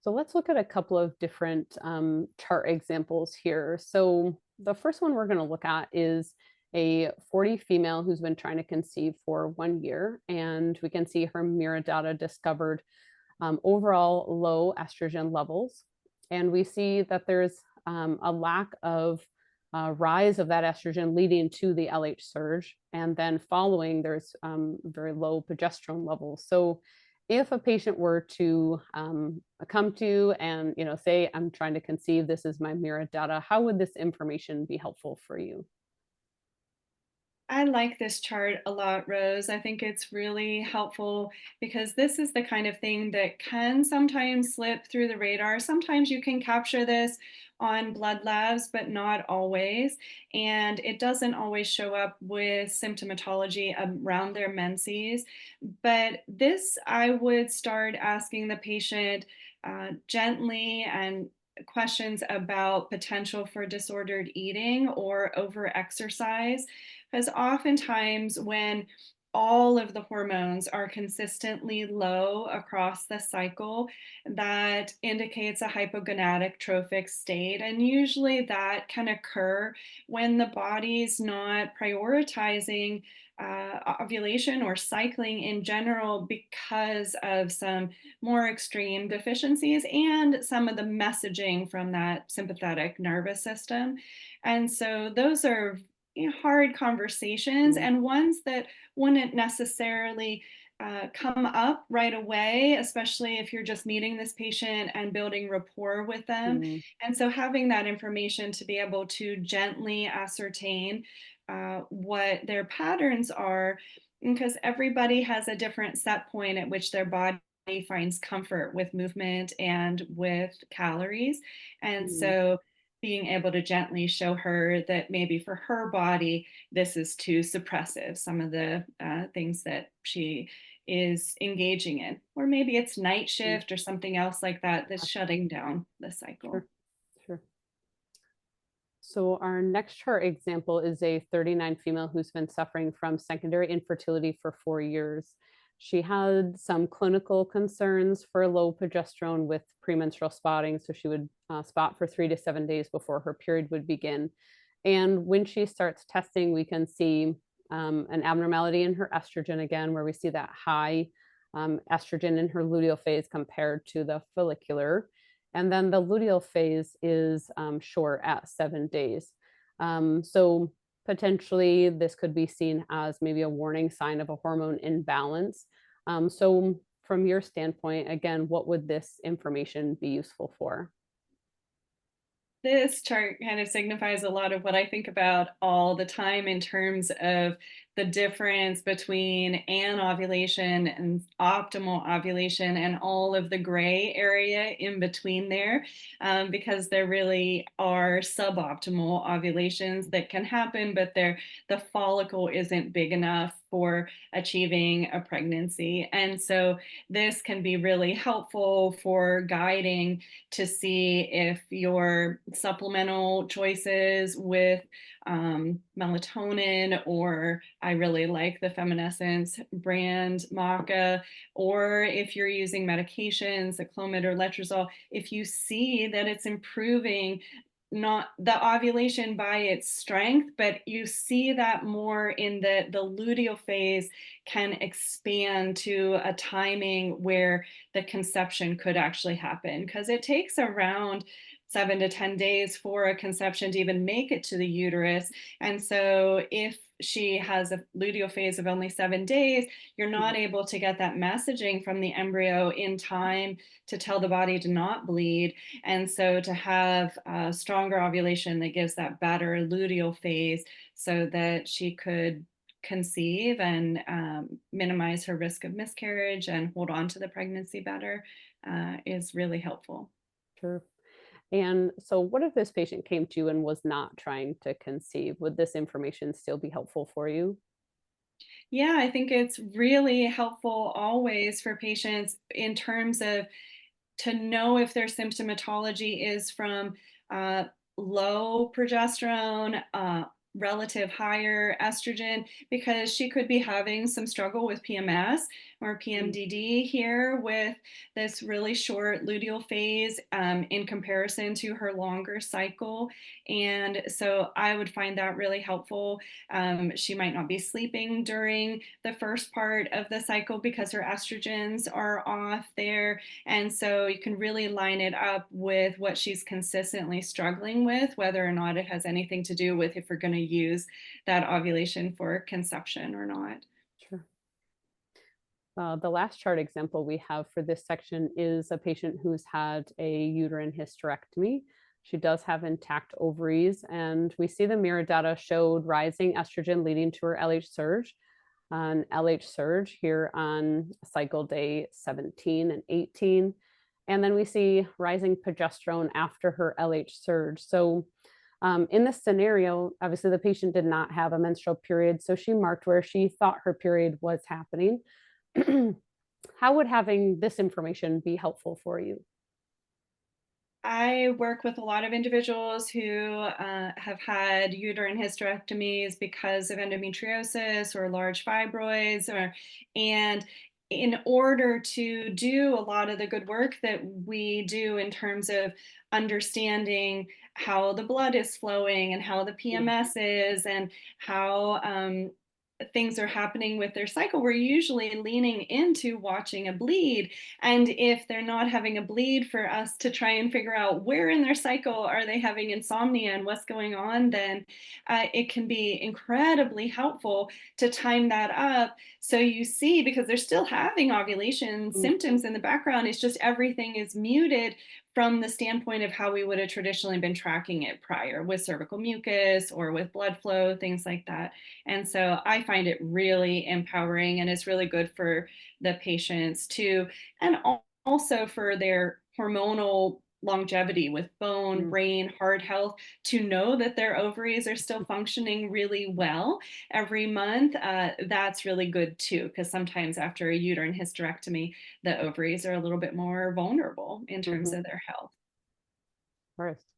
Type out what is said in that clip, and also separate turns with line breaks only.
So let's look at a couple of different chart examples here. So the first one we're going to look at is a 40 female who's been trying to conceive for 1 year, and we can see her mirror data discovered overall low estrogen levels, and we see that there's a lack of rise of that estrogen leading to the LH surge, and then following there's very low progesterone levels. So if a patient were to come to and say, I'm trying to conceive, this is my mirror data, how would this information be helpful for you?
I like this chart a lot, Rose. I think it's really helpful because this is the kind of thing that can sometimes slip through the radar. Sometimes you can capture this on blood labs, but not always. And it doesn't always show up with symptomatology around their menses. But this, I would start asking the patient gently and questions about potential for disordered eating or overexercise, because oftentimes when all of the hormones are consistently low across the cycle, that indicates a hypogonadic trophic state. And usually that can occur when the body's not prioritizing ovulation or cycling in general because of some more extreme deficiencies and some of the messaging from that sympathetic nervous system. And so those are hard conversations
Mm,
and ones that wouldn't necessarily come up right away, especially if you're just meeting this patient and building rapport with them.
mm,
And so having that information to be able to gently ascertain what their patterns are, because everybody has a different set point at which their body finds comfort with movement and with calories. And
mm.
so being able to gently show her that maybe for her body, this is too suppressive, some of the things that she is engaging in. Or maybe it's night
Mm.
shift or something else like that that's shutting down the cycle.
Sure, sure. So our next chart example is a 39 female who's been suffering from secondary infertility for 4 years. She had some clinical concerns for low progesterone with premenstrual spotting. So she would spot for 3 to 7 days before her period would begin. And when she starts testing, we can see an abnormality in her estrogen again, where we see that high estrogen in her luteal phase compared to the follicular. And then the luteal phase is short at 7 days. So potentially this could be seen as maybe a warning sign of a hormone imbalance. So from your standpoint, again, what would this information be useful for?
This chart kind of signifies a lot of what I think about all the time in terms of the difference between anovulation and optimal ovulation and all of the gray area in between there, because there really are suboptimal ovulations that can happen, but the follicle isn't big enough for achieving a pregnancy. And so this can be really helpful for guiding to see if your supplemental choices with melatonin, or I really like the Feminescence brand maca, or if you're using medications, the Clomid or letrozole, if you see that it's improving not the ovulation by its strength, but you see that more in the luteal phase can expand to a timing where the conception could actually happen, because it takes around 7 to 10 days for a conception to even make it to the uterus. And so if she has a luteal phase of only 7 days, you're not able to get that messaging from the embryo in time to tell the body to not bleed. And so to have a stronger ovulation that gives that better luteal phase so that she could conceive and minimize her risk of miscarriage and hold on to the pregnancy better is really helpful.
Sure. And so, what if this patient came to you and was not trying to conceive? Would this information still be helpful for you?
Yeah, I think it's really helpful always for patients in terms of to know if their symptomatology is from uh, low progesterone, relative higher estrogen because she could be having some struggle with PMS or
Mm.
PMDD here with this really short luteal phase in comparison to her longer cycle. And so I would find that really helpful. She might not be sleeping during the first part of the cycle because her estrogens are off there. And so you can really line it up with what she's consistently struggling with, whether or not it has anything to do with if we're going to use that ovulation for conception or not.
Sure. The last chart example we have for this section is a patient who's had a uterine hysterectomy. She does have intact ovaries, and we see the mirror data showed rising estrogen leading to her LH surge. An LH surge here on cycle day 17 and 18. And then we see rising progesterone after her LH surge. So in this scenario, obviously the patient did not have a menstrual period, so she marked where she thought her period was happening. How would having this information be helpful for you?
I work with a lot of individuals who have had uterine hysterectomies because of endometriosis or large fibroids, and in order to do a lot of the good work that we do in terms of understanding how the blood is flowing and how the
Mm.
PMS is and how things are happening with their cycle, we're usually leaning into watching a bleed. And if they're not having a bleed, for us to try and figure out where in their cycle are they having insomnia and what's going on, then it can be incredibly helpful to time that up. So you see, because they're still having ovulation
Mm.
symptoms in the background, it's just everything is muted from the standpoint of how we would have traditionally been tracking it prior with cervical mucus or with blood flow, things like that. And so I find it really empowering, and it's really good for the patients too, and also for their hormonal longevity with bone,
Mm.
brain, heart health, to know that their ovaries are still functioning really well every month. That's really good too, because sometimes after a uterine hysterectomy, the ovaries are a little bit more vulnerable in terms
Mhm.
of their health.
Of course.